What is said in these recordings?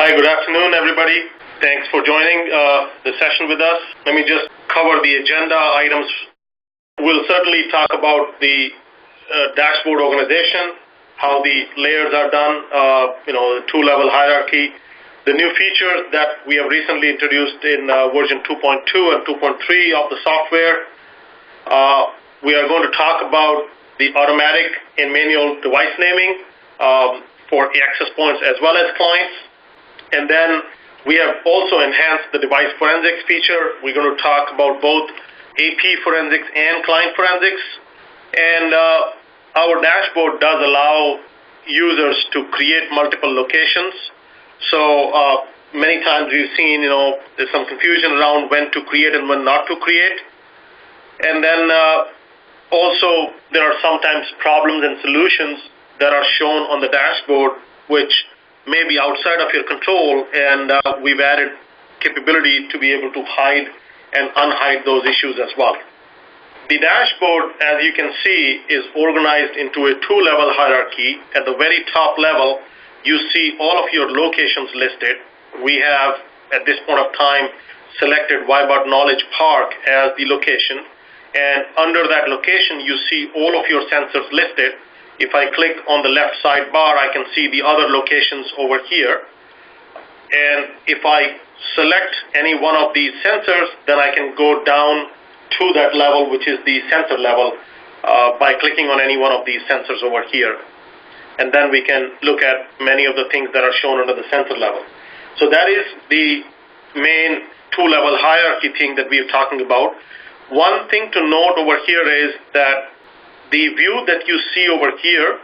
Hi, good afternoon, everybody. Thanks for joining the session with us. Let me just cover the agenda items. We'll certainly talk about the dashboard organization, how the layers are done, the two-level hierarchy, the new features that we have recently introduced in version 2.2 and 2.3 of the software. We are going to talk about the automatic and manual device naming for access points as well as clients. And then we have also enhanced the device forensics feature. We're going to talk about both AP forensics and client forensics. And our dashboard does allow users to create multiple locations. So many times we've seen, there's some confusion around when to create and when not to create. And then also there are sometimes problems and solutions that are shown on the dashboard which may be outside of your control, and we've added capability to be able to hide and unhide those issues as well. The dashboard, as you can see, is organized into a two-level hierarchy. At the very top level, you see all of your locations listed. We have, at this point of time, selected Wyebot Knowledge Park as the location, and under that location, you see all of your sensors listed. If I click on the left sidebar, I can see the other locations over here. And if I select any one of these sensors, then I can go down to that level, which is the sensor level, by clicking on any one of these sensors over here. And then we can look at many of the things that are shown under the sensor level. So that is the main two-level hierarchy thing that we're talking about. One thing to note over here is that the view that you see over here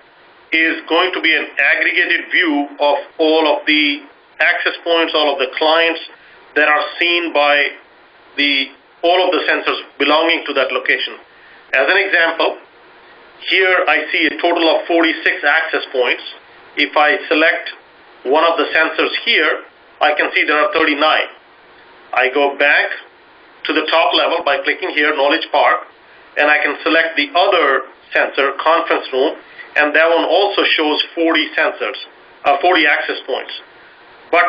is going to be an aggregated view of all of the access points, all of the clients that are seen by all of the sensors belonging to that location. As an example, here I see a total of 46 access points. If I select one of the sensors here, I can see there are 39. I go back to the top level by clicking here, Knowledge Park, and I can select the other sensor, conference room, and that one also shows 40 access points. But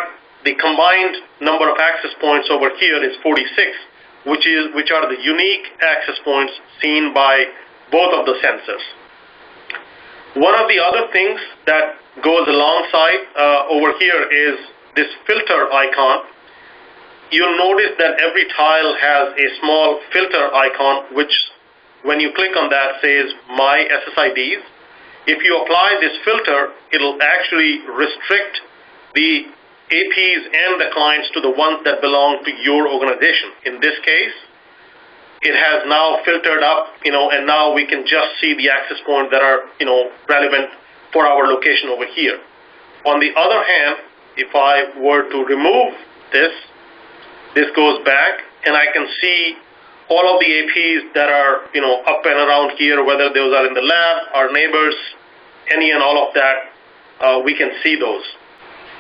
the combined number of access points over here is 46, which are the unique access points seen by both of the sensors. One of the other things that goes alongside over here is this filter icon. You'll notice that every tile has a small filter icon, which when you click on that says My SSIDs. If you apply this filter, it'll actually restrict the APs and the clients to the ones that belong to your organization. In this case, it has now filtered up, and now we can just see the access points that are, relevant for our location over here. On the other hand, if I were to remove this goes back, and I can see all of the APs that are, up and around here, whether those are in the lab, our neighbors, any and all of that, we can see those.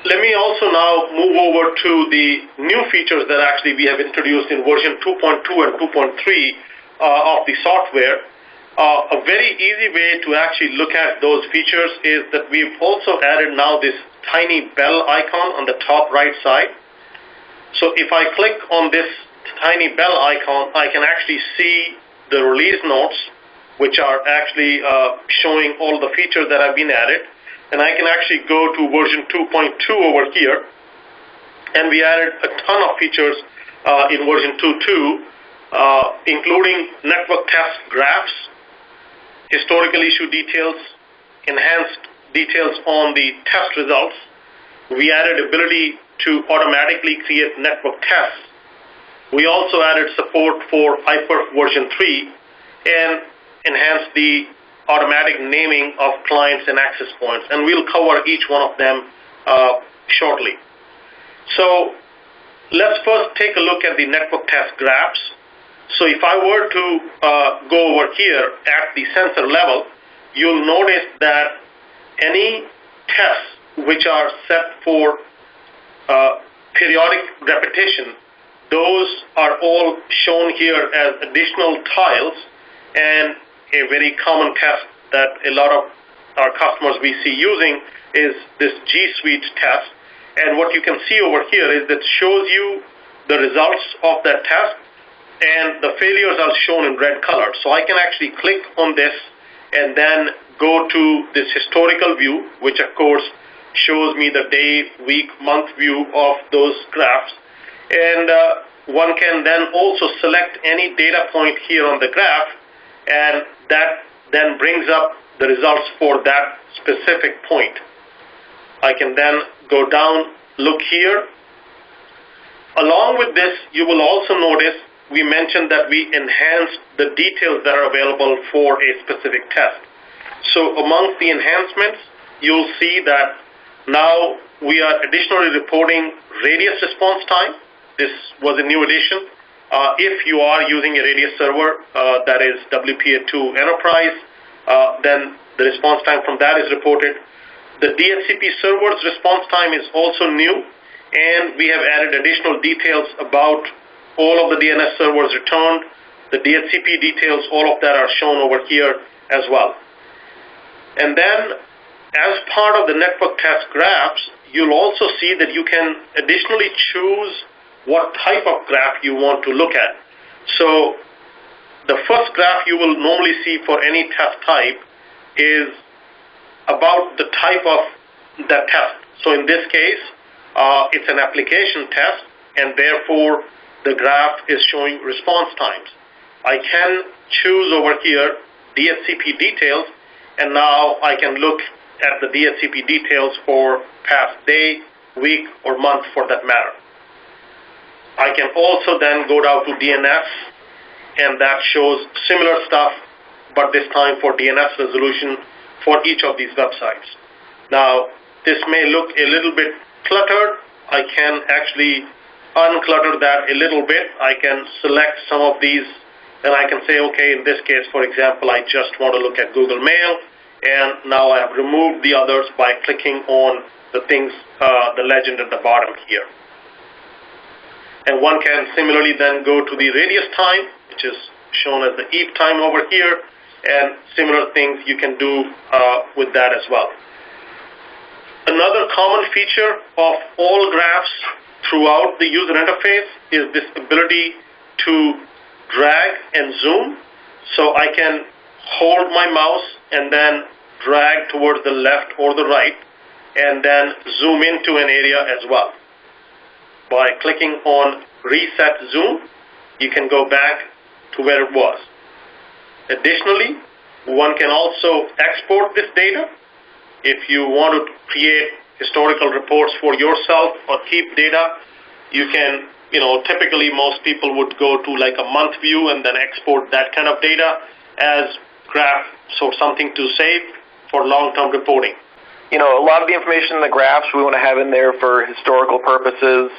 Let me also now move over to the new features that actually we have introduced in version 2.2 and 2.3 of the software. A very easy way to actually look at those features is that we've also added now this tiny bell icon on the top right side. So if I click on this tiny bell icon, I can actually see the release notes, which are actually showing all the features that have been added. And I can actually go to version 2.2 over here, and we added a ton of features in version 2.2, including network test graphs, historical issue details, enhanced details on the test results. We added ability to automatically create network tests. We also added support for iPerf version 3 and enhanced the automatic naming of clients and access points. And we'll cover each one of them shortly. So let's first take a look at the network test graphs. So if I were to go over here at the sensor level, you'll notice that any tests which are set for periodic repetition, those are all shown here as additional tiles, and a very common test that a lot of our customers we see using is this G Suite test. And what you can see over here is that shows you the results of that test, and the failures are shown in red color. So I can actually click on this and then go to this historical view, which of course shows me the day, week, month view of those graphs. And one can then also select any data point here on the graph, and that then brings up the results for that specific point. I can then go down, look here. Along with this, you will also notice we mentioned that we enhanced the details that are available for a specific test. So amongst the enhancements, you'll see that now we are additionally reporting radius response time. This was a new addition. If you are using a radius server that is WPA2 Enterprise, then the response time from that is reported. The DHCP server's response time is also new, and we have added additional details about all of the DNS servers returned. The DHCP details, all of that are shown over here as well. And then, as part of the network test graphs, you'll also see that you can additionally choose what type of graph you want to look at. So the first graph you will normally see for any test type is about the type of that test. So in this case, it's an application test, and therefore the graph is showing response times. I can choose over here DHCP details, and now I can look at the DHCP details for past day, week, or month for that matter. I can also then go down to DNS, and that shows similar stuff, but this time for DNS resolution for each of these websites. Now, this may look a little bit cluttered. I can actually unclutter that a little bit. I can select some of these, and I can say, okay, in this case, for example, I just want to look at Google Mail, and now I have removed the others by clicking on the things, the legend at the bottom here. And one can similarly then go to the radius time, which is shown as the EAP time over here, and similar things you can do with that as well. Another common feature of all graphs throughout the user interface is this ability to drag and zoom. So I can hold my mouse and then drag towards the left or the right, and then zoom into an area as well. By clicking on Reset Zoom, you can go back to where it was. Additionally, one can also export this data. If you want to create historical reports for yourself or keep data, you can, typically most people would go to like a month view and then export that kind of data as graph, so something to save for long-term reporting. A lot of the information in the graphs we want to have in there for historical purposes.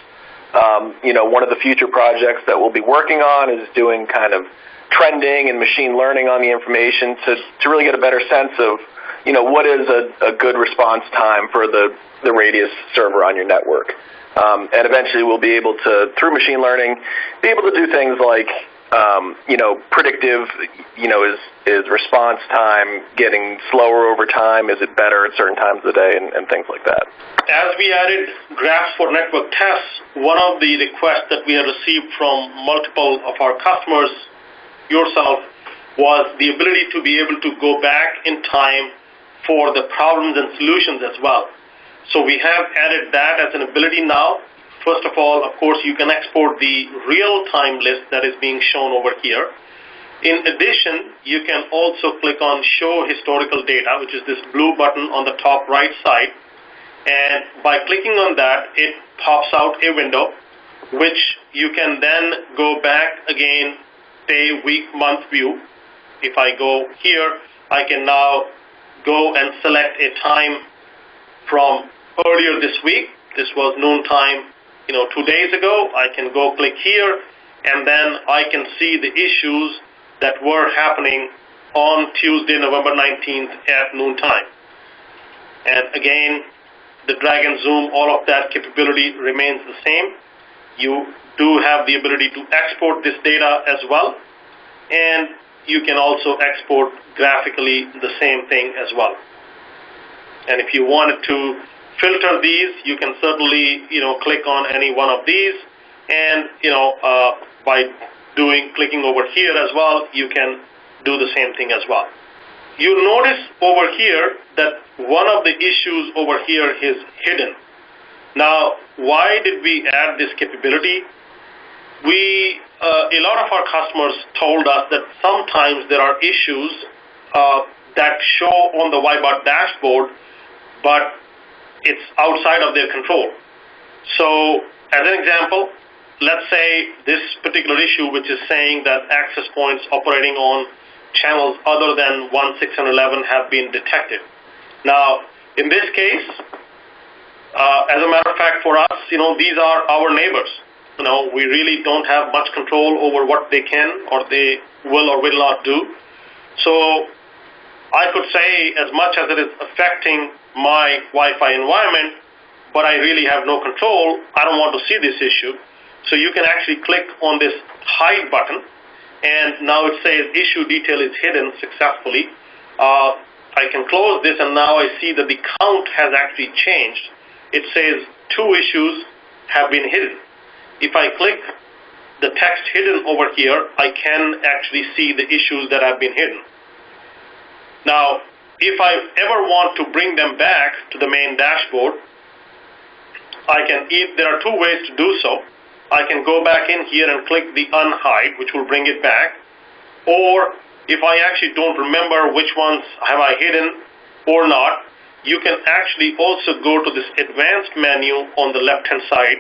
One of the future projects that we'll be working on is doing kind of trending and machine learning on the information to really get a better sense of, what is a good response time for the Radius server on your network. And eventually we'll be able to, through machine learning, be able to do things like, predictive, is response time getting slower over time? Is it better at certain times of the day, and things like that? As we added graphs for network tests, one of the requests that we have received from multiple of our customers, yourself, was the ability to be able to go back in time for the problems and solutions as well. So we have added that as an ability now. First of all, of course, you can export the real-time list that is being shown over here. In addition, you can also click on Show Historical Data, which is this blue button on the top right side. And by clicking on that, it pops out a window, which you can then go back again, day, week, month view. If I go here, I can now go and select a time from earlier this week. This was noon time, 2 days ago. I can go click here, and then I can see the issues that were happening on Tuesday, November 19th at noon time. And again, the drag and zoom, all of that capability remains the same. You do have the ability to export this data as well, and you can also export graphically the same thing as well. And if you wanted to filter these, you can certainly, click on any one of these, and, by clicking over here as well, you can do the same thing as well. You'll notice over here that one of the issues over here is hidden. Now, why did we add this capability? A lot of our customers told us that sometimes there are issues that show on the Wyebot dashboard, but it's outside of their control. So, as an example, let's say this particular issue, which is saying that access points operating on channels other than 1.611 have been detected. Now, in this case, as a matter of fact, for us, these are our neighbors. We really don't have much control over what they can or they will or will not do. So I could say, as much as it is affecting my Wi-Fi environment, but I really have no control, I don't want to see this issue. So you can actually click on this hide button, and now it says issue detail is hidden successfully. I can close this, and now I see that the count has actually changed. It says 2 issues have been hidden. If I click the text hidden over here, I can actually see the issues that have been hidden. Now, if I ever want to bring them back to the main dashboard, there are 2 ways to do so. I can go back in here and click the unhide, which will bring it back. Or if I actually don't remember which ones have I hidden or not, you can actually also go to this advanced menu on the left-hand side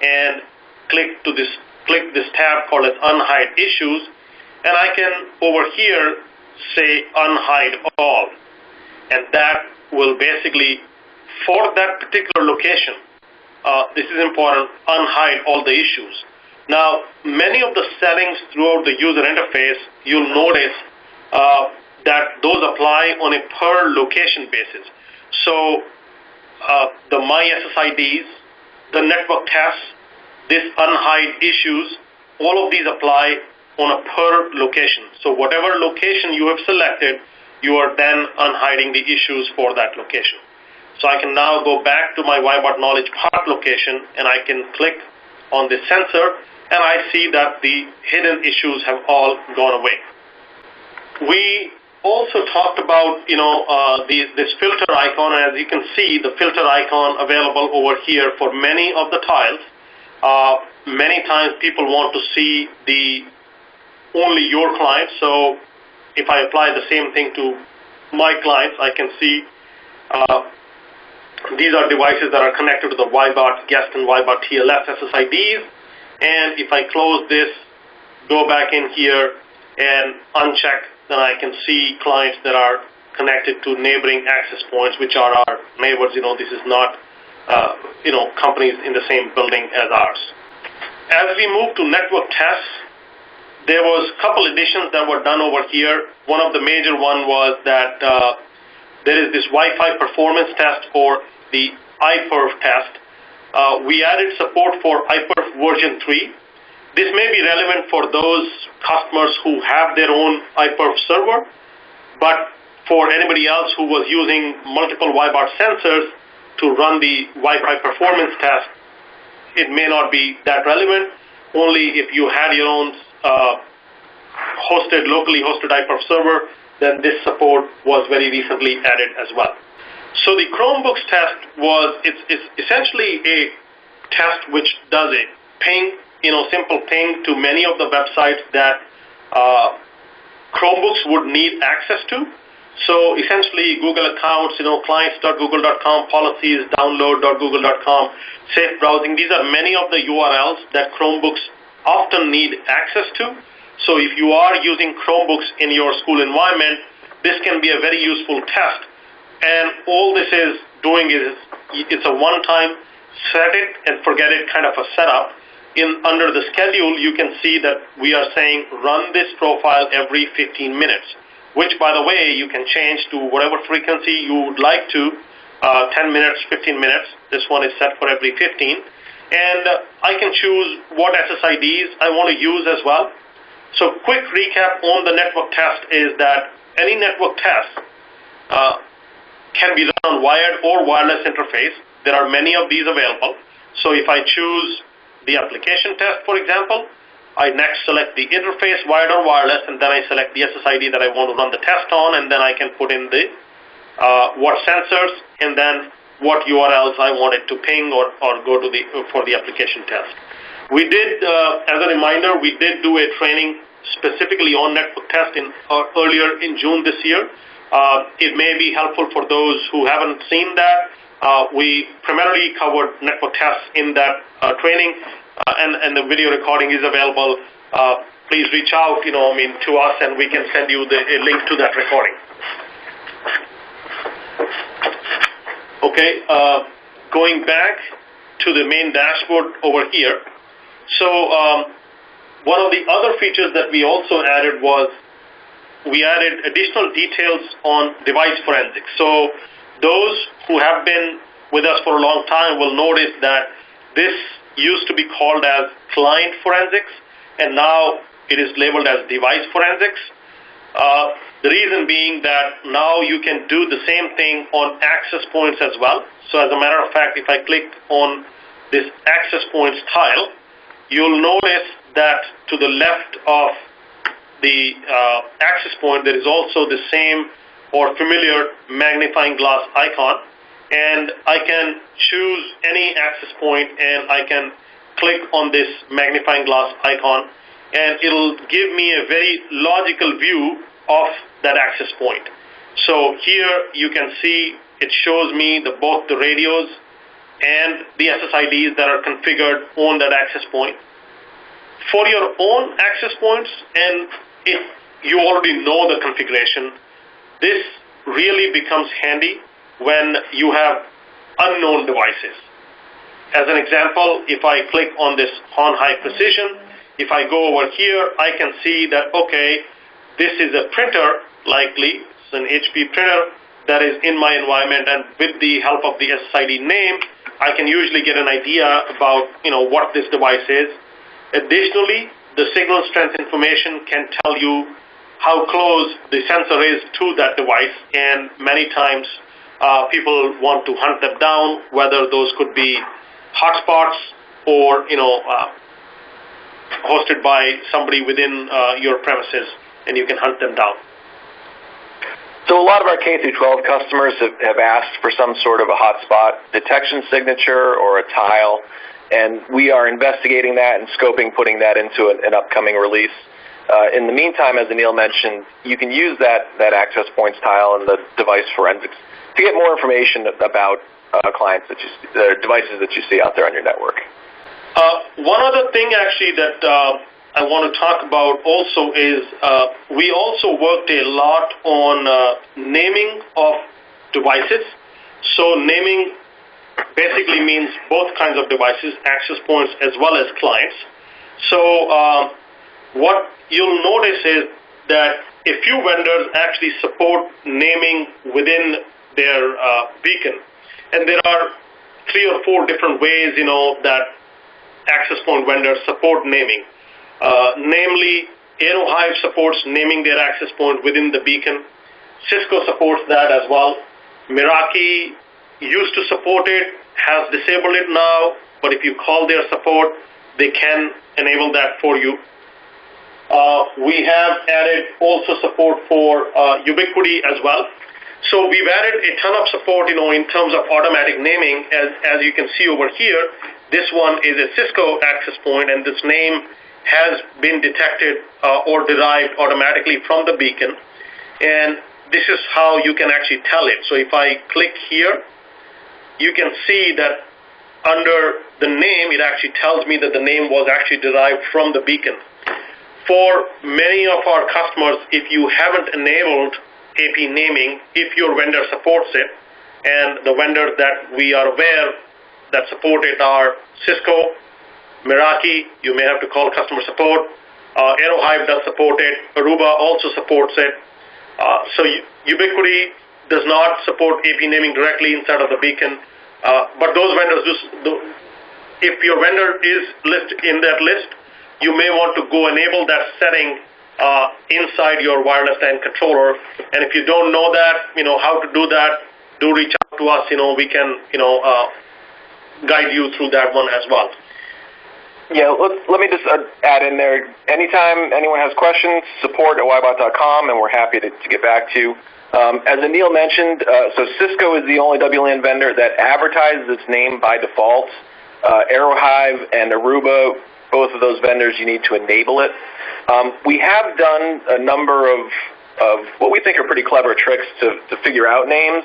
and click this tab called as unhide issues, and I can over here say unhide all, and that will basically, for that particular location, this is important, unhide all the issues. Now, many of the settings throughout the user interface, you'll notice that those apply on a per location basis. So the my SSIDs, the network tests, this unhide issues, all of these apply on a per location. So whatever location you have selected, you are then unhiding the issues for that location. So I can now go back to my Wyebot Knowledge Park location, and I can click on this sensor, and I see that the hidden issues have all gone away. We also talked about this filter icon, and as you can see, the filter icon available over here for many of the tiles. Many times people want to see only your clients, so if I apply the same thing to my clients, I can see these are devices that are connected to the Wyebot Guest and Wyebot TLS SSIDs, and if I close this, go back in here and uncheck, then I can see clients that are connected to neighboring access points, which are our neighbors. This is not companies in the same building as ours. As we move to network tests, there was a couple additions that were done over here. One of the major one was that there is this Wi-Fi performance test, or the iPerf test. We added support for iPerf version 3. This may be relevant for those customers who have their own iPerf server, but for anybody else who was using multiple Wyebot sensors to run the Wi-Fi performance test, it may not be that relevant. Only if you had your own locally hosted iPerf server, then this support was very recently added as well. So the Chromebooks test it's essentially a test which does a ping, simple ping to many of the websites that Chromebooks would need access to. So essentially, Google accounts, clients.google.com, policies, download.google.com, safe browsing. These are many of the URLs that Chromebooks often need access to. So if you are using Chromebooks in your school environment, this can be a very useful test. And all this is doing is it's a one-time set it and forget it kind of a setup. Under the schedule, you can see that we are saying run this profile every 15 minutes, which, by the way, you can change to whatever frequency you would like to, 10 minutes, 15 minutes. This one is set for every 15. And I can choose what SSIDs I want to use as well. So quick recap on the network test is that any network test can be done on wired or wireless interface. there are many of these available. So if I choose the application test, for example, I next select the interface, wired or wireless, and then I select the SSID that I want to run the test on, and then I can put in the what sensors and then what URLs I want it to ping or go to for the application test. We did, as a reminder, we did do a training specifically on network test earlier in June this year. It may be helpful for those who haven't seen that. We primarily covered network tests in that training, and the video recording is available. Please reach out, to us, and we can send you a link to that recording. Okay, going back to the main dashboard over here. So one of the other features that we also added was we added additional details on device forensics. So those who have been with us for a long time will notice that this used to be called as client forensics, and now it is labeled as device forensics. The reason being that now you can do the same thing on access points as well. So as a matter of fact, if I click on this access points tile, you'll notice that to the left of the access point, there is also the same or familiar magnifying glass icon. And I can choose any access point, and I can click on this magnifying glass icon, and it'll give me a very logical view of that access point. So here you can see it shows me both the radios and the SSIDs that are configured on that access point. For your own access points, and if you already know the configuration, this really becomes handy when you have unknown devices. As an example, if I click on this on high precision, if I go over here, I can see that, okay, this is a printer, likely, it's an HP printer that is in my environment, and with the help of the SSID name, I can usually get an idea about, what this device is. Additionally, the signal strength information can tell you how close the sensor is to that device, and many times people want to hunt them down, whether those could be hotspots or, hosted by somebody within your premises, and you can hunt them down. So a lot of our K-12 customers have asked for some sort of a hotspot detection signature or a tile, and we are investigating that and scoping putting that into an upcoming release. In the meantime, as Anil mentioned, you can use that access points tile and the device forensics to get more information about clients devices that you see out there on your network. One other thing actually that I want to talk about also is we also worked a lot on naming of devices. So naming basically means both kinds of devices, access points as well as clients. So what you'll notice is that a few vendors actually support naming within their beacon. And there are 3 or 4 different ways, that access point vendors support naming. Namely, Aerohive supports naming their access point within the beacon. Cisco supports that as well. Meraki used to support it, has disabled it now, but if you call their support, they can enable that for you. We have added also support for Ubiquiti as well. So we've added a ton of support, in terms of automatic naming. As you can see over here, this one is a Cisco access point, and this name has been detected or derived automatically from the beacon. And this is how you can actually tell it. So if I click here, you can see that under the name, it actually tells me that the name was actually derived from the beacon. For many of our customers, if you haven't enabled AP naming, if your vendor supports it, and the vendors that we are aware that support it are Cisco, Meraki, you may have to call customer support. Aerohive does support it. Aruba also supports it. So Ubiquiti does not support AP naming directly inside of the beacon, but those vendors do. If your vendor is listed in that list, you may want to go enable that setting inside your wireless LAN controller. And if you don't know that, how to do that, do reach out to us. We can, guide you through that one as well. Yeah, let me just add in there, anytime anyone has questions, support@wyebot.com, and we're happy to get back to you. As Anil mentioned, so Cisco is the only WLAN vendor that advertises its name by default. Aerohive and Aruba, both of those vendors, you need to enable it. We have done a number of what we think are pretty clever tricks to figure out names.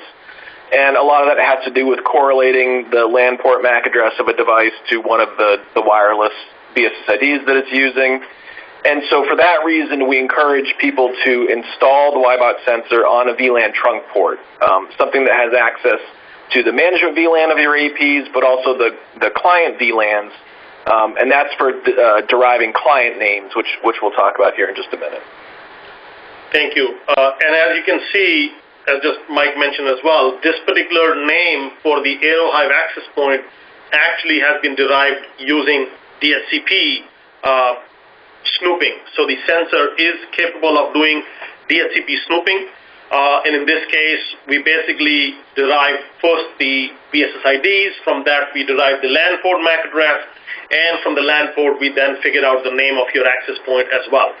And a lot of that has to do with correlating the LAN port MAC address of a device to one of the wireless SSIDs that it's using. And so for that reason, we encourage people to install the Wyebot sensor on a VLAN trunk port, something that has access to the management VLAN of your APs, but also the client VLANs. And that's for deriving client names, which we'll talk about here in just a minute. Thank you. And as you can see, as just Mike mentioned as well, this particular name for the Aerohive access point actually has been derived using DHCP snooping. So the sensor is capable of doing DHCP snooping. And in this case, we basically derived first the SSIDs. From that, we derived the LAN port MAC address. And from the LAN port, we then figured out the name of your access point as well.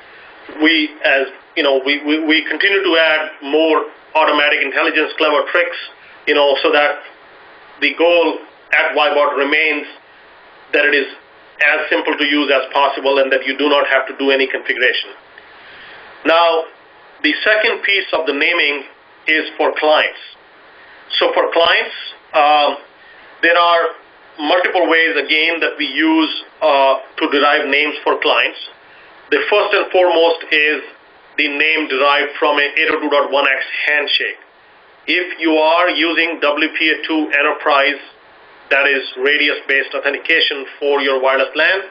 We continue to add more automatic intelligence, clever tricks, so that the goal at Wyebot remains that it is as simple to use as possible and that you do not have to do any configuration. Now, the second piece of the naming is for clients. So for clients, there are multiple ways, again, that we use to derive names for clients. The first and foremost is the name derived from an 802.1x handshake. If you are using WPA2 Enterprise, that is radius-based authentication for your wireless LAN,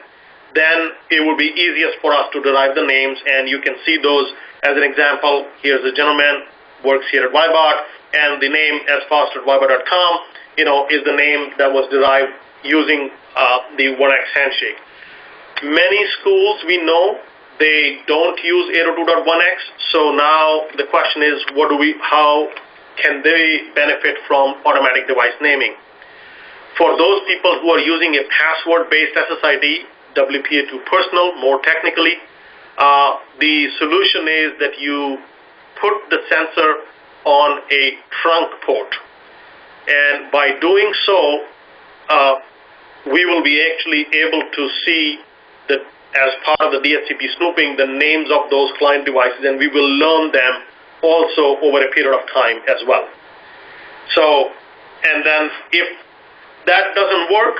then it will be easiest for us to derive the names, and you can see those as an example. Here's a gentleman, works here at Wyebot, and the name asfast@wyebot.com, is the name that was derived using the 1x handshake. Many schools, we know, they don't use 802.1x, so now the question is, how can they benefit from automatic device naming? For those people who are using a password-based SSID, WPA2 personal, more technically, the solution is that you put the sensor on a trunk port. And by doing so, we will be actually able to see that as part of the DHCP snooping, the names of those client devices, and we will learn them also over a period of time as well. So, and then if that doesn't work,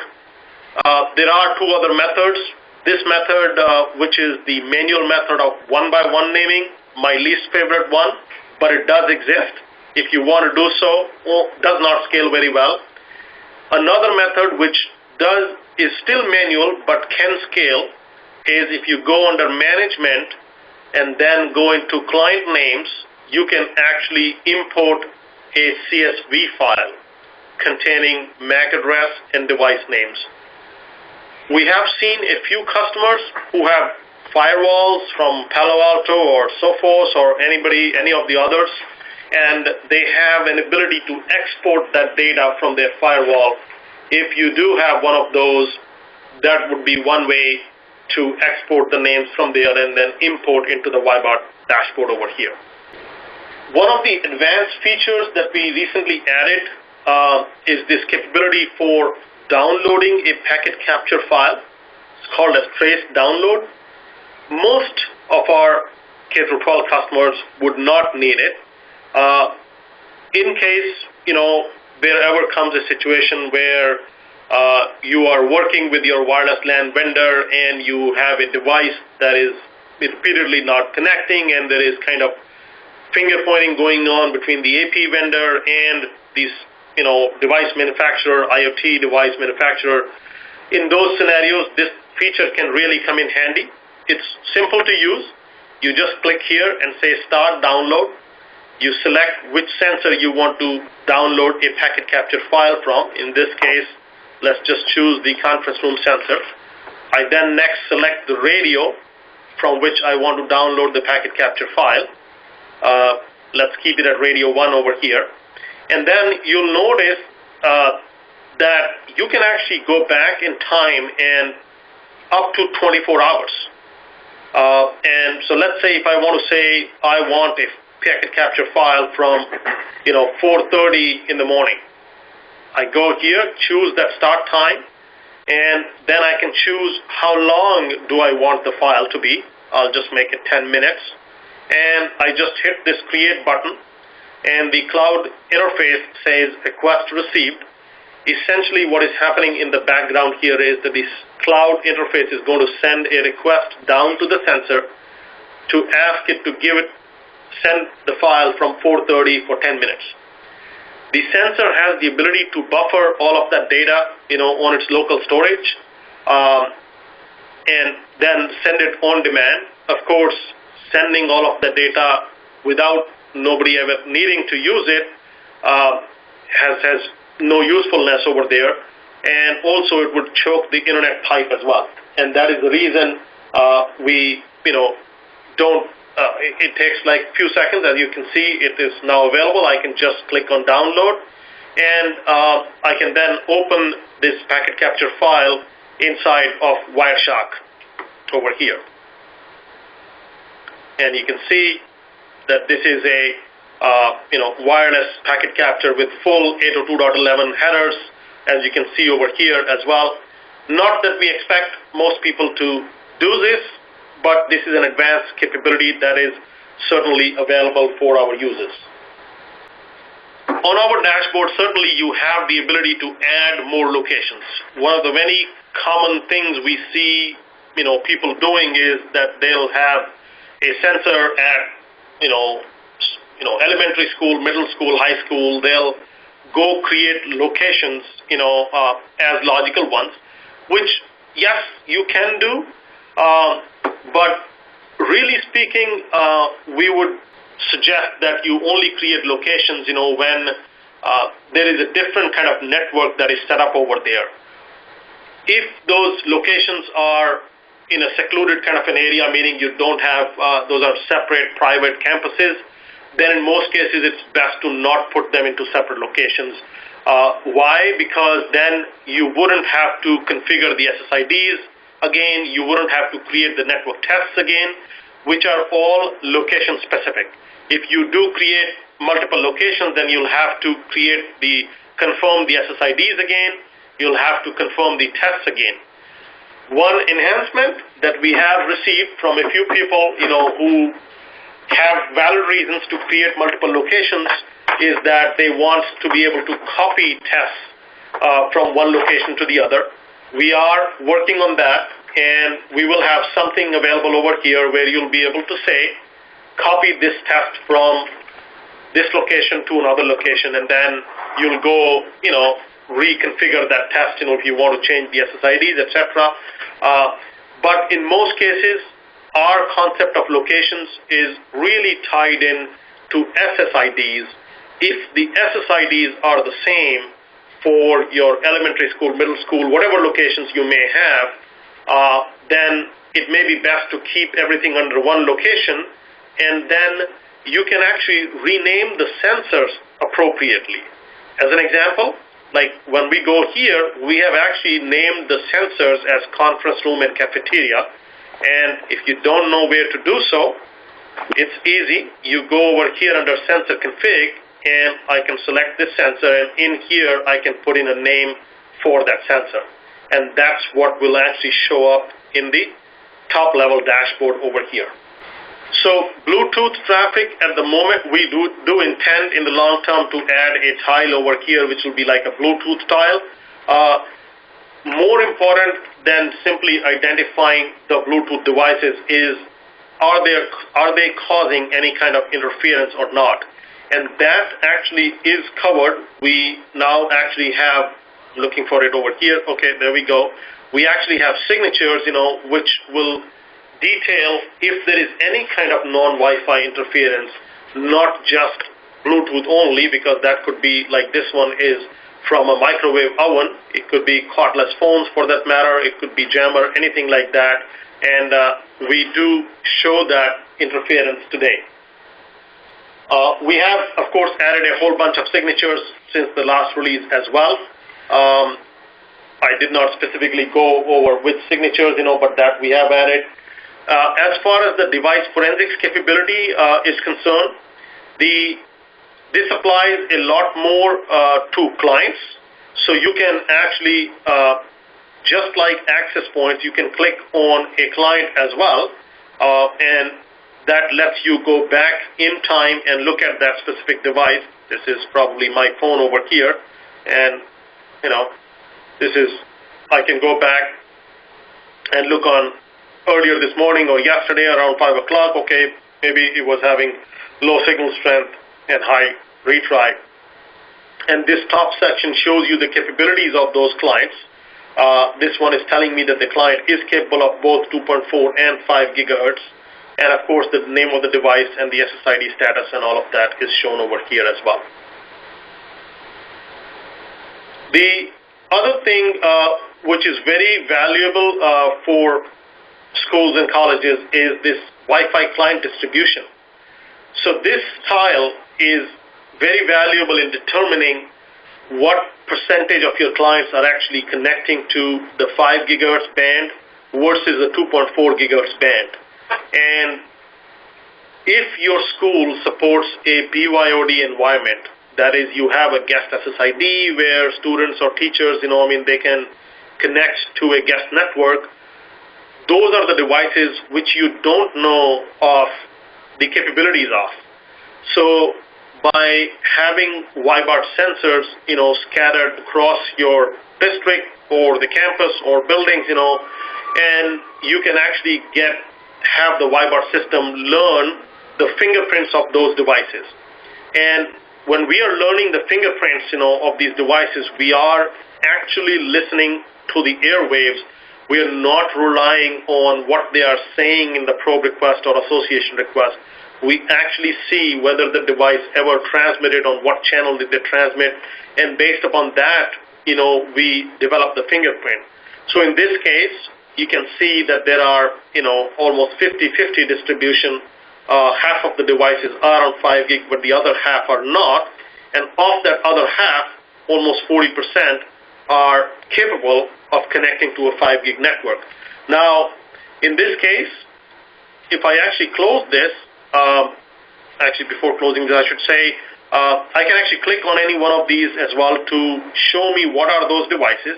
there are two other methods. This method, which is the manual method of one-by-one naming, my least favorite one, but it does exist. If you want to do so, does not scale very well. Another method which is still manual but can scale is if you go under management and then go into client names, you can actually import a CSV file containing MAC address and device names. We have seen a few customers who have firewalls from Palo Alto or Sophos or any of the others, and they have an ability to export that data from their firewall. If you do have one of those, that would be one way to export the names from there and then import into the Wyebot dashboard over here. One of the advanced features that we recently added is this capability for downloading a packet capture file. It's called as trace download. Most of our K-12 customers would not need it. In case, there ever comes a situation where you are working with your wireless LAN vendor and you have a device that is repeatedly not connecting, and there is kind of finger pointing going on between the AP vendor and these, device manufacturer, IoT device manufacturer. In those scenarios, this feature can really come in handy. It's simple to use. You just click here and say Start Download. You select which sensor you want to download a packet capture file from. In this case, let's just choose the conference room sensor. I then next select the radio from which I want to download the packet capture file. Let's keep it at radio 1 over here. And then you'll notice that you can actually go back in time and up to 24 hours. And so let's say if I want to say I want a packet capture file from 4:30 in the morning. I go here, choose that start time, and then I can choose how long do I want the file to be. I'll just make it 10 minutes. And I just hit this create button, and the cloud interface says request received. Essentially what is happening in the background here is that this cloud interface is going to send a request down to the sensor to ask it to send the file from 4:30 for 10 minutes. The sensor has the ability to buffer all of that data, on its local storage, and then send it on demand. Of course, sending all of the data without nobody ever needing to use it has no usefulness over there, and also it would choke the internet pipe as well. And that is the reason we don't. It takes like a few seconds. As you can see, it is now available. I can just click on download, and I can then open this packet capture file inside of Wireshark over here. And you can see that this is a wireless packet capture with full 802.11 headers, as you can see over here as well. Not that we expect most people to do this, but this is an advanced capability that is certainly available for our users. On our dashboard, certainly you have the ability to add more locations. One of the many common things we see people doing is that they'll have a sensor at elementary school, middle school, high school. They'll go create locations as logical ones, which yes, you can do, but really speaking, we would suggest that you only create locations when there is a different kind of network that is set up over there. If those locations are in a secluded kind of an area, meaning you don't have those are separate private campuses, then in most cases it's best to not put them into separate locations. Why? Because then you wouldn't have to configure the SSIDs again, you wouldn't have to create the network tests again, which are all location specific. If you do create multiple locations, then you'll have to confirm the SSIDs again, you'll have to confirm the tests again. One enhancement that we have received from a few people, who have valid reasons to create multiple locations is that they want to be able to copy tests from one location to the other. We are working on that, and we will have something available over here where you'll be able to say, copy this test from this location to another location, and then you'll go, reconfigure that test, if you want to change the SSIDs, etc. But in most cases, our concept of locations is really tied in to SSIDs. If the SSIDs are the same for your elementary school, middle school, whatever locations you may have, then it may be best to keep everything under one location, and then you can actually rename the sensors appropriately. As an example, like when we go here, we have actually named the sensors as conference room and cafeteria. And if you don't know where to do so, it's easy. You go over here under sensor config, and I can select this sensor, and in here I can put in a name for that sensor. And that's what will actually show up in the top level dashboard over here. So Bluetooth traffic, at the moment, we do intend in the long term to add a tile over here, which will be like a Bluetooth tile. More important than simply identifying the Bluetooth devices is, are they causing any kind of interference or not? And that actually is covered. We now actually have, looking for it over here, okay, there we go. We actually have signatures, which will detail if there is any kind of non-Wi-Fi interference, not just Bluetooth only, because that could be, like this one is from a microwave oven. It could be cordless phones for that matter. It could be jammer, anything like that. And we do show that interference today. We have, of course, added a whole bunch of signatures since the last release as well. I did not specifically go over which signatures, but that we have added. As far as the device forensics capability is concerned, this applies a lot more to clients. So you can actually, just like access points, you can click on a client as well, and that lets you go back in time and look at that specific device. This is probably my phone over here, and I can go back and look on earlier this morning or yesterday around 5 o'clock. Okay, maybe it was having low signal strength and high retry. And this top section shows you the capabilities of those clients. This one is telling me that the client is capable of both 2.4 and 5 gigahertz. And of course, the name of the device and the SSID status and all of that is shown over here as well. The other thing which is very valuable for schools and colleges is this Wi-Fi client distribution. So this tile is very valuable in determining what percentage of your clients are actually connecting to the 5 gigahertz band versus the 2.4 gigahertz band. And if your school supports a BYOD environment, that is, you have a guest SSID where students or teachers, they can connect to a guest network, those are the devices which you don't know of the capabilities of. So by having Wyebot sensors, scattered across your district or the campus or buildings, and you can actually have the Wyebot system learn the fingerprints of those devices. And when we are learning the fingerprints, of these devices, we are actually listening to the airwaves. We are not relying on what they are saying in the probe request or association request. We actually see whether the device ever transmitted, on what channel did they transmit, and based upon that, we develop the fingerprint. So in this case, you can see that there are, almost 50-50 distribution. Half of the devices are on 5 gig, but the other half are not. And of that other half, almost 40% are capable of connecting to a 5 gig network. Now, in this case, if I actually close this, actually before closing this, I should say, I can actually click on any one of these as well to show me what are those devices.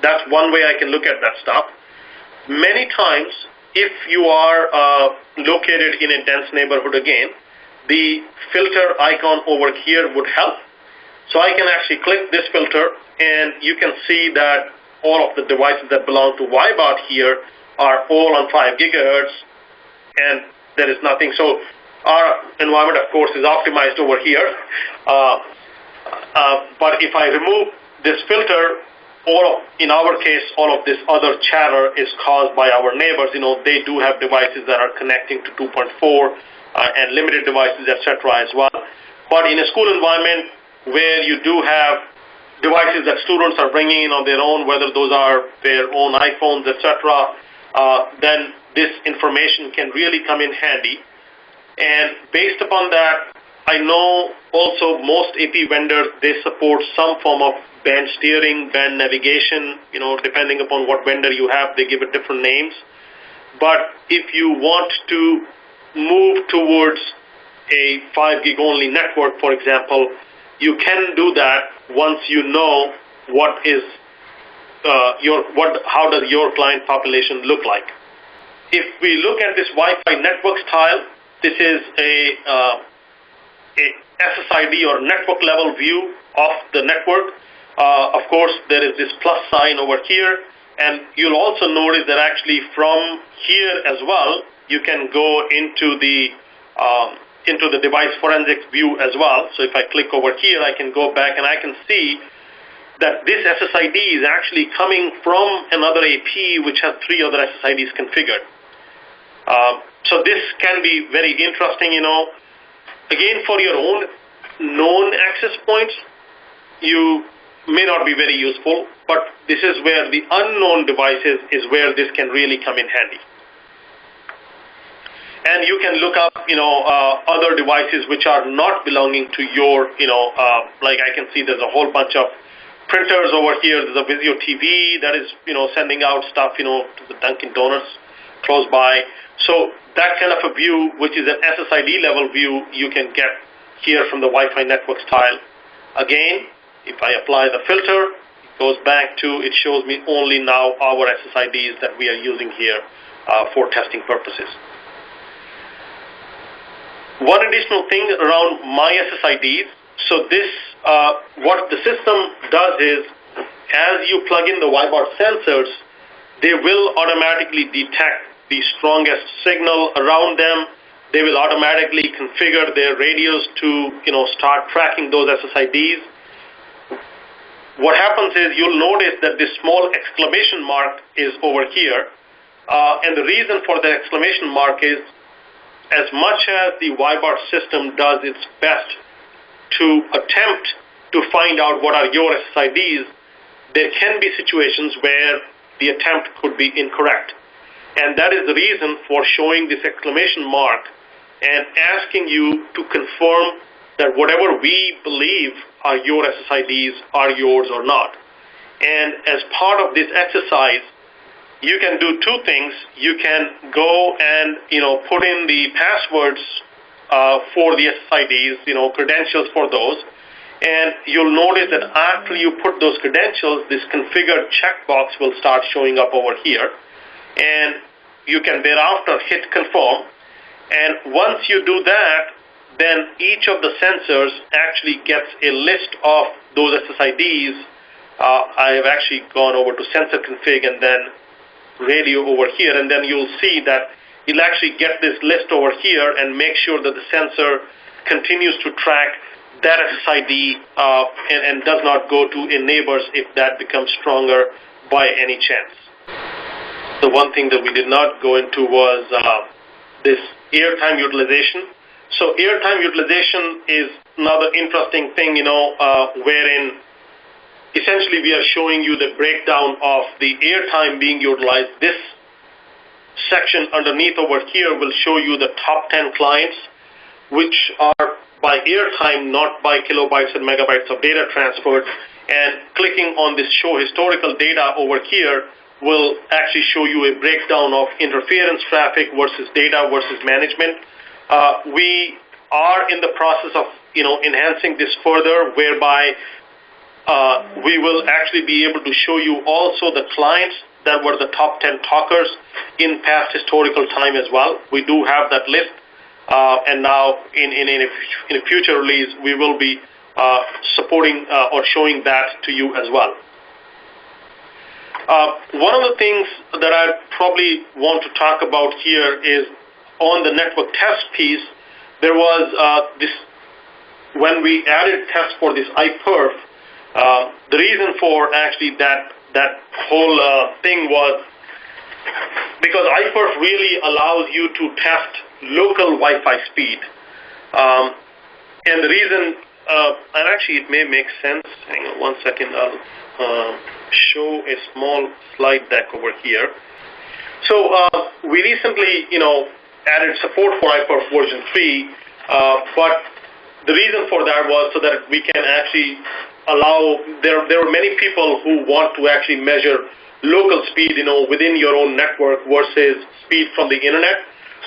That's one way I can look at that stuff. Many times, if you are located in a dense neighborhood again, the filter icon over here would help. So I can actually click this filter, and you can see that all of the devices that belong to Wyebot here are all on 5 gigahertz, and there is nothing. So our environment, of course, is optimized over here. But if I remove this filter, in our case, all of this other chatter is caused by our neighbors. They do have devices that are connecting to 2.4 and limited devices, etc. as well. But in a school environment where you do have devices that students are bringing in on their own, whether those are their own iPhones, etc., then this information can really come in handy. And based upon that, I know also most AP vendors, they support some form of band steering, band navigation, depending upon what vendor you have, they give it different names. But if you want to move towards a 5 gig only network, for example, you can do that once you know what is how does your client population look like. If we look at this Wi-Fi networks tile, this is a SSID or network level view of the network. Of course, there is this plus sign over here, and you'll also notice that actually from here as well, you can go into the device forensics view as well. So if I click over here, I can go back and I can see that this SSID is actually coming from another AP which has 3 other SSIDs configured. So this can be very interesting, Again, for your own known access points, you may not be very useful, but this is where the unknown devices is where this can really come in handy. And you can look up, other devices which are not belonging to your, like I can see there's a whole bunch of printers over here. There's a Vizio TV that is, sending out stuff, to the Dunkin' Donuts close by. So that kind of a view, which is an SSID level view, you can get here from the Wi-Fi network tile. Again, if I apply the filter, it goes back to, it shows me only now our SSIDs that we are using here for testing purposes. One additional thing around my SSIDs, so this, what the system does is, as you plug in the Wyebot sensors, they will automatically detect the strongest signal around them. They will automatically configure their radios to, start tracking those SSIDs. What happens is you'll notice that this small exclamation mark is over here. And the reason for the exclamation mark is, as much as the Wyebot system does its best to attempt to find out what are your SSIDs, there can be situations where the attempt could be incorrect. And that is the reason for showing this exclamation mark and asking you to confirm that whatever we believe are your SSIDs are yours or not. And as part of this exercise, you can do two things. You can go and put in the passwords for the SSIDs, credentials for those, and you'll notice that after you put those credentials, this configured checkbox will start showing up over here, and you can thereafter hit confirm. And once you do that, then each of the sensors actually gets a list of those SSIDs. I have actually gone over to sensor config and then radio over here, and then you'll see that it'll actually get this list over here and make sure that the sensor continues to track that SSID and does not go to a neighbor's if that becomes stronger by any chance. The one thing that we did not go into was this airtime utilization. So airtime utilization is another interesting thing, wherein essentially we are showing you the breakdown of the airtime being utilized. This section underneath over here will show you the top 10 clients, which are by airtime, not by kilobytes and megabytes of data transferred. And clicking on this show historical data over here will actually show you a breakdown of interference traffic versus data versus management. We are in the process of enhancing this further, whereby we will actually be able to show you also the clients that were the top 10 talkers in past historical time as well. We do have that list, and now in a future release, we will be supporting or showing that to you as well. One of the things that I probably want to talk about here is on the network test piece. There was this, when we added tests for this iPerf, the reason for actually that whole thing was because iPerf really allows you to test local Wi-Fi speed. And the reason, and actually it may make sense, hang on one second, I'll show a small slide deck over here. So we recently, added support for iPerf version 3, but the reason for that was so that we can actually allow, there are many people who want to actually measure local speed, within your own network versus speed from the internet.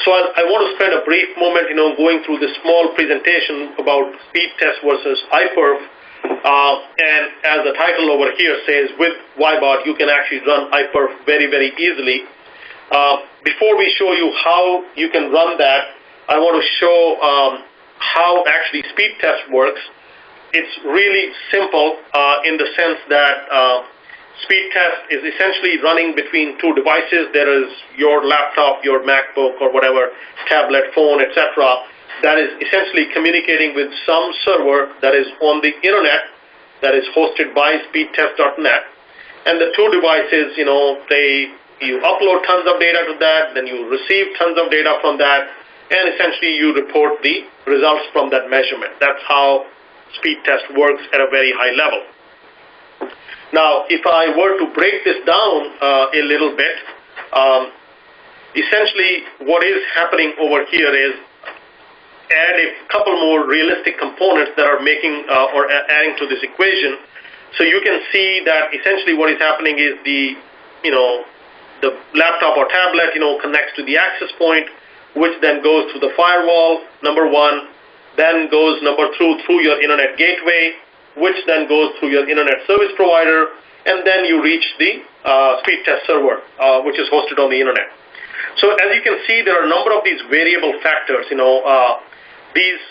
So I want to spend a brief moment, going through this small presentation about speed test versus iPerf. And as the title over here says, with Wyebot, you can actually run iPerf very, very easily. Before we show you how you can run that, I want to show how actually speed test works. It's really simple in the sense that speed test is essentially running between two devices. There is your laptop, your MacBook, or whatever, tablet, phone, etc. that is essentially communicating with some server that is on the internet that is hosted by speedtest.net. And the two devices, you upload tons of data to that, then you receive tons of data from that, and essentially you report the results from that measurement. That's how speed test works at a very high level. Now, if I were to break this down a little bit, essentially what is happening over here is add a couple more realistic components that are making or adding to this equation. So you can see that essentially what is happening is the laptop or tablet, connects to the access point, which then goes to the firewall, number one, then goes number two through your internet gateway, which then goes through your internet service provider, and then you reach the speed test server, which is hosted on the internet. So as you can see, there are a number of these variable factors, these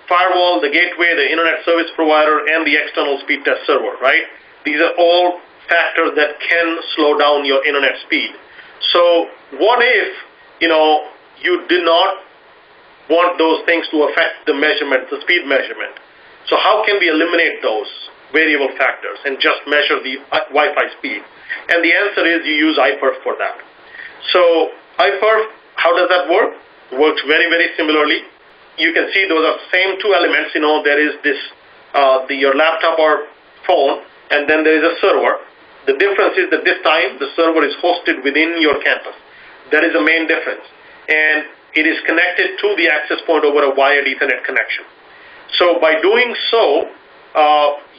firewall, the gateway, the internet service provider, and the external speed test server, right? These are all factors that can slow down your internet speed. So what if, you did not want those things to affect the measurement, the speed measurement? So how can we eliminate those variable factors and just measure the Wi-Fi speed? And the answer is you use iPerf for that. So iPerf, how does that work? Works very, very similarly. You can see those are same two elements. There is this your laptop or phone, and then there is a server. The difference is that this time the server is hosted within your campus. That is the main difference. And it is connected to the access point over a wired Ethernet connection. So by doing so,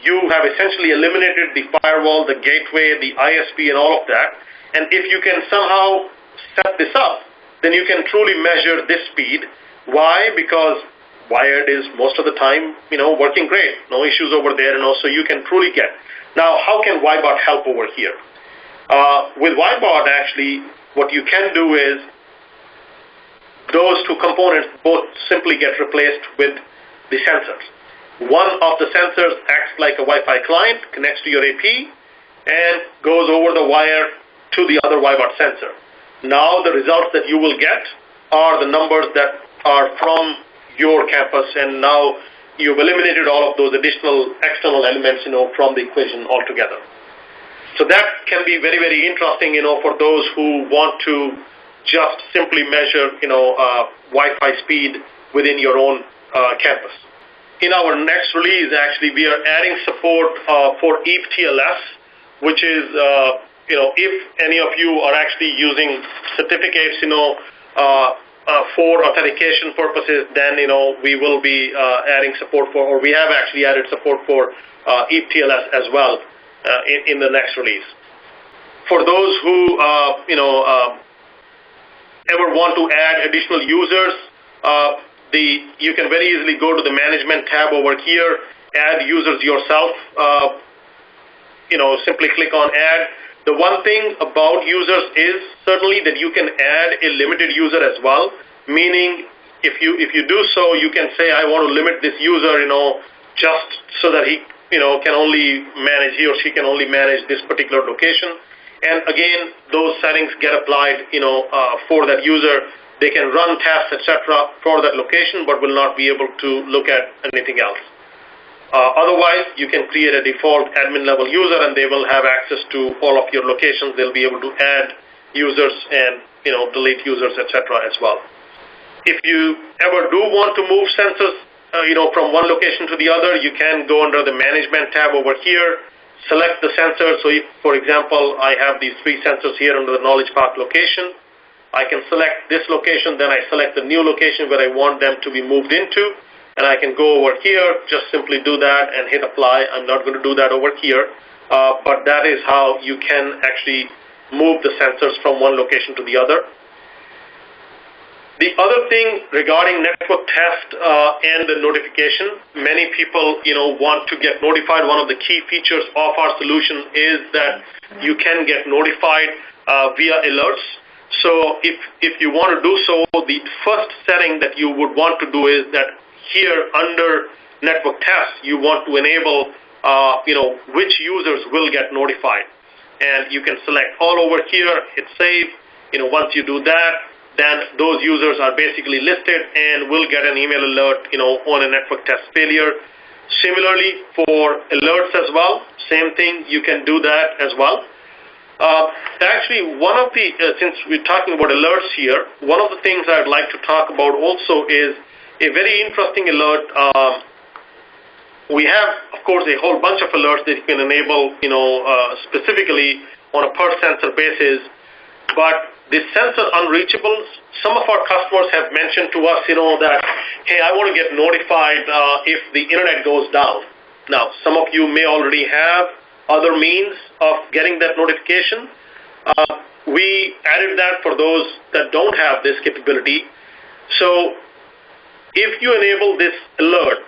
you have essentially eliminated the firewall, the gateway, the ISP, and all of that. And if you can somehow set this up, then you can truly measure this speed. Why? Because wired is most of the time, working great. No issues over there, and also you can truly get. Now, how can Wyebot help over here? With Wyebot, actually, what you can do is those two components both simply get replaced with the sensors. One of the sensors acts like a Wi-Fi client, connects to your AP, and goes over the wire to the other Wyebot sensor. Now the results that you will get are the numbers that are from your campus, and now you've eliminated all of those additional external elements, from the equation altogether. So that can be very, very interesting, for those who want to just simply measure, Wi-Fi speed within your own campus. In our next release, actually, we are adding support for ETLS, which is, if any of you are actually using certificates, for authentication purposes, then, we will be adding support for, or we have actually added support for ETLS as well in the next release. For those who, ever want to add additional users, you can very easily go to the management tab over here, add users yourself, simply click on add. The one thing about users is certainly that you can add a limited user as well, meaning if you do so, you can say, I want to limit this user, just so that he, can only manage, he or she can only manage this particular location. And again, those settings get applied, for that user. They can run tasks, etc. for that location, but will not be able to look at anything else. Otherwise, you can create a default admin level user, and they will have access to all of your locations. They'll be able to add users and delete users, etc. as well. If you ever do want to move sensors, from one location to the other, you can go under the management tab over here, select the sensor. So if, for example, I have these three sensors here under the Knowledge Park location, I can select this location, then I select the new location where I want them to be moved into, and I can go over here, just simply do that and hit apply. I'm not going to do that over here, but that is how you can actually move the sensors from one location to the other. The other thing regarding network test and the notification, many people want to get notified. One of the key features of our solution is that you can get notified via alerts. So if you want to do so, the first setting that you would want to do is that here under network test, you want to enable which users will get notified. And you can select all over here, hit save. Once you do that, then those users are basically listed and will get an email alert, on a network test failure. Similarly, for alerts as well, same thing, you can do that as well. Actually, one of the, since we're talking about alerts here, one of the things I'd like to talk about also is a very interesting alert. We have, of course, a whole bunch of alerts that you can enable, specifically on a per sensor basis, but the sensor unreachables, some of our customers have mentioned to us, that, hey, I want to get notified if the internet goes down. Now, some of you may already have other means of getting that notification. We added that for those that don't have this capability. So if you enable this alert,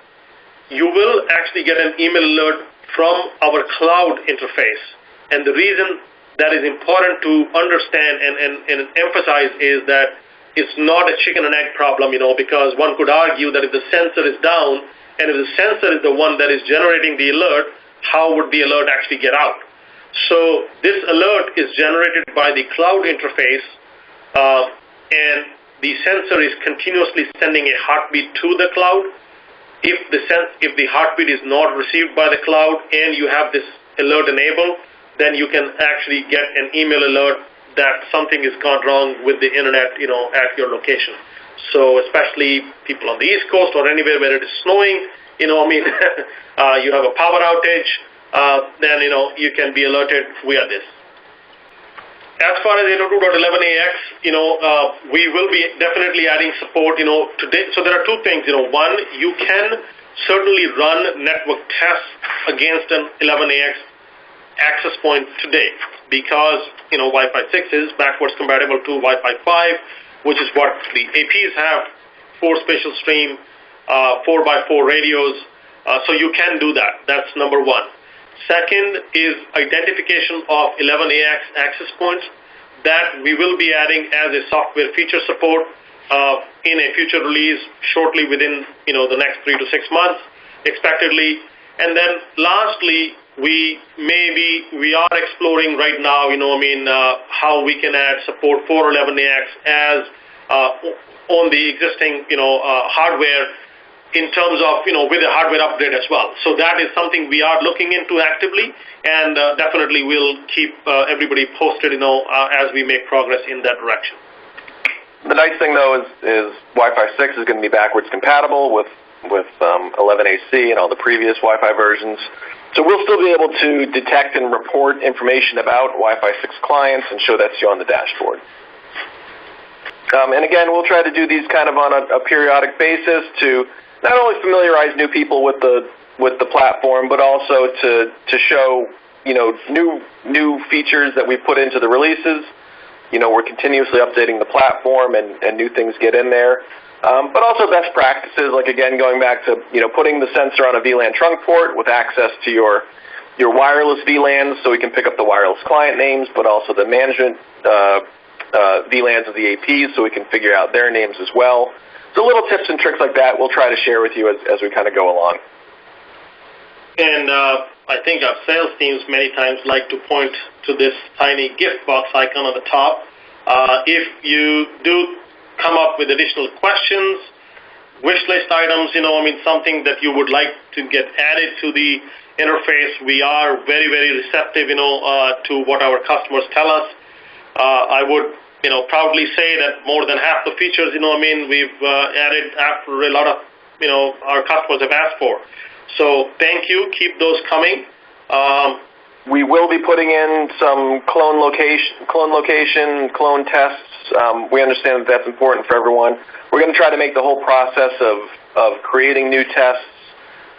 you will actually get an email alert from our cloud interface. And the reason that is important to understand and emphasize is that it's not a chicken and egg problem, because one could argue that if the sensor is down and if the sensor is the one that is generating the alert, how would the alert actually get out? So this alert is generated by the cloud interface, and the sensor is continuously sending a heartbeat to the cloud. If the heartbeat is not received by the cloud and you have this alert enabled, then you can actually get an email alert that something has gone wrong with the internet, at your location. So especially people on the East Coast or anywhere where it is snowing, you have a power outage, then, you can be alerted via this. As far as 802.11ax, we will be definitely adding support, today. So there are two things, one, you can certainly run network tests against an 11ax access point today because, Wi-Fi 6 is backwards compatible to Wi-Fi 5, which is what the APs have, 4 spatial stream, 4x4 radios, so you can do that. That's number one. Second is identification of 11ax access points that we will be adding as a software feature support in a future release shortly within the next 3 to 6 months expectedly. And then lastly, we are exploring right now how we can add support for 11ax as on the existing hardware in terms of with a hardware upgrade as well. So that is something we are looking into actively, and definitely we'll keep everybody posted as we make progress in that direction. The nice thing though is Wi-Fi 6 is going to be backwards compatible with 11AC and all the previous Wi-Fi versions. So we'll still be able to detect and report information about Wi-Fi 6 clients and show that to you on the dashboard. And again, we'll try to do these kind of on a periodic basis to not only familiarize new people with the platform, but also to show new features that we put into the releases. We're continuously updating the platform and new things get in there. But also best practices, like again going back to putting the sensor on a VLAN trunk port with access to your wireless VLANs, so we can pick up the wireless client names, but also the management VLANs of the APs, so we can figure out their names as well. So little tips and tricks like that we'll try to share with you as we kind of go along. And I think our sales teams many times like to point to this tiny gift box icon on the top. If you do come up with additional questions, wish list items, something that you would like to get added to the interface, we are very, very receptive, to what our customers tell us. I would, proudly say that more than half the features, we've added after a lot of, our customers have asked for. So thank you. Keep those coming. We will be putting in some clone location, clone tests. We understand that that's important for everyone. We're going to try to make the whole process of creating new tests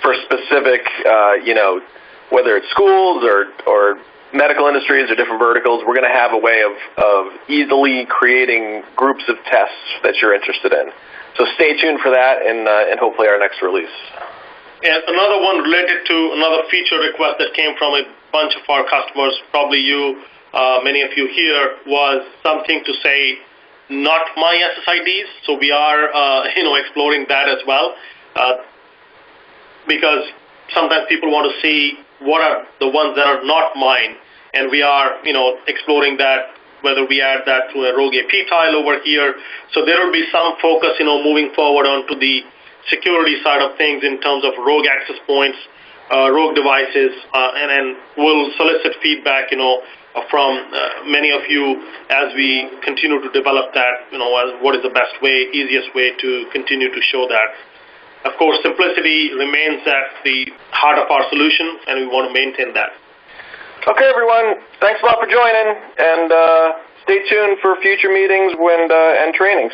for specific, whether it's schools or medical industries or different verticals, we're going to have a way of easily creating groups of tests that you're interested in. So stay tuned for that and hopefully our next release. And another one related to another feature request that came from a bunch of our customers, probably you, many of you here, was something to say, not my SSIDs. So we are, exploring that as well, because sometimes people want to see what are the ones that are not mine, and we are, exploring that, whether we add that to a rogue AP tile over here. So there will be some focus, moving forward onto the security side of things in terms of rogue access points, rogue devices, and we'll solicit feedback, from many of you as we continue to develop that, as what is the best way, easiest way to continue to show that. Of course, simplicity remains at the heart of our solution, and we want to maintain that. Okay, everyone. Thanks a lot for joining, and stay tuned for future meetings and trainings.